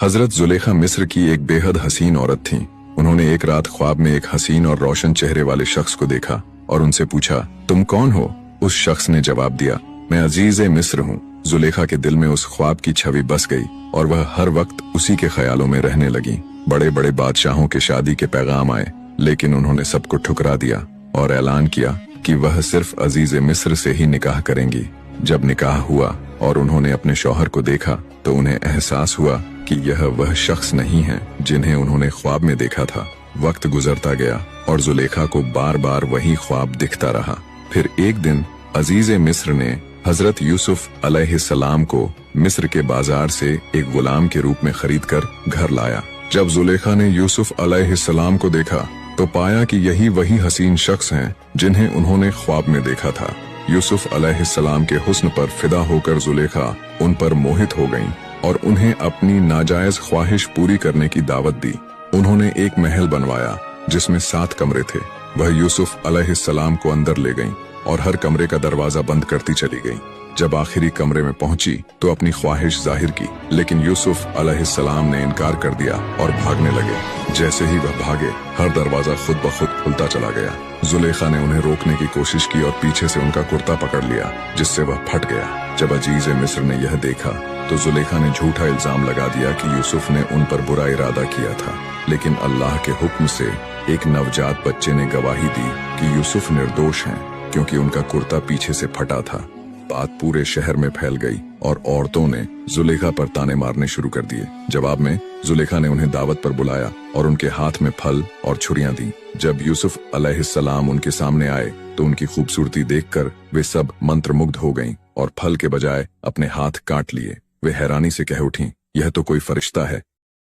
हजरत जुलेखा मिस्र की एक बेहद हसीन औरत थीं। उन्होंने एक रात ख्वाब में एक हसीन और रोशन चेहरे वाले शख्स को देखा और उनसे पूछा, तुम कौन हो? उस शख्स ने जवाब दिया, मैं अजीज मिस्र हूँ। जुलेखा के दिल में उस ख्वाब की छवि बस गई और वह हर वक्त उसी के ख्यालों में रहने लगी। बड़े बड़े बादशाहों के शादी के पैगाम आए, लेकिन उन्होंने सबको ठुकरा दिया और ऐलान किया कि वह सिर्फ अजीज मिस्र से ही निकाह करेंगी। जब निकाह हुआ और उन्होंने अपने शौहर को देखा तो उन्हें एहसास हुआ कि यह वह शख्स नहीं है जिन्हें उन्होंने ख्वाब में देखा था। वक्त गुजरता गया और जुलेखा को बार बार वही ख्वाब दिखता रहा। फिर एक दिन अजीज मिस्र ने हजरत यूसुफ अलैहिस्सलाम को मिस्र के बाजार से एक गुलाम के रूप में खरीदकर घर लाया। जब जुलेखा ने यूसुफ अलैहिस्सलाम को देखा तो पाया कि यही वही हसीन शख्स हैं जिन्हें उन्होंने ख्वाब में देखा था। यूसुफ अलैहिस्सलाम के हुस्न पर फिदा होकर जुलेखा उन पर मोहित हो गईं और उन्हें अपनी नाजायज ख्वाहिश पूरी करने की दावत दी। उन्होंने एक महल बनवाया जिसमें 7 कमरे थे। वह यूसुफ अलैहिस्सलाम को अंदर ले गईं और हर कमरे का दरवाजा बंद करती चली गईं। जब आखिरी कमरे में पहुंची तो अपनी ख्वाहिश जाहिर की, लेकिन यूसुफ अलैहिस्सलाम ने इनकार कर दिया और भागने लगे। जैसे ही वह भागे, हर दरवाजा खुद ब खुद खुलता चला गया। जुलेखा ने उन्हें रोकने की कोशिश की और पीछे से उनका कुर्ता पकड़ लिया, जिससे वह फट गया। जब अजीज मिस्र ने यह देखा तो जुलेखा ने झूठा इल्जाम लगा दिया कि यूसुफ ने उन पर बुरा इरादा किया था, लेकिन अल्लाह के हुक्म से एक नवजात बच्चे ने गवाही दी कि यूसुफ निर्दोष हैं, क्योंकि उनका कुर्ता पीछे से फटा था। बात पूरे शहर में फैल गई और औरतों ने जुलेखा पर ताने मारने शुरू कर दिए। जवाब में जुलेखा ने उन्हें दावत पर बुलाया और उनके हाथ में फल और छुरियां दी। जब यूसुफ अलैहिस्सलाम उनके सामने आए तो उनकी खूबसूरती देखकर वे सब मंत्रमुग्ध हो गईं और फल के बजाय अपने हाथ काट लिए। वे हैरानी से कह उठीं, यह तो कोई फरिश्ता है।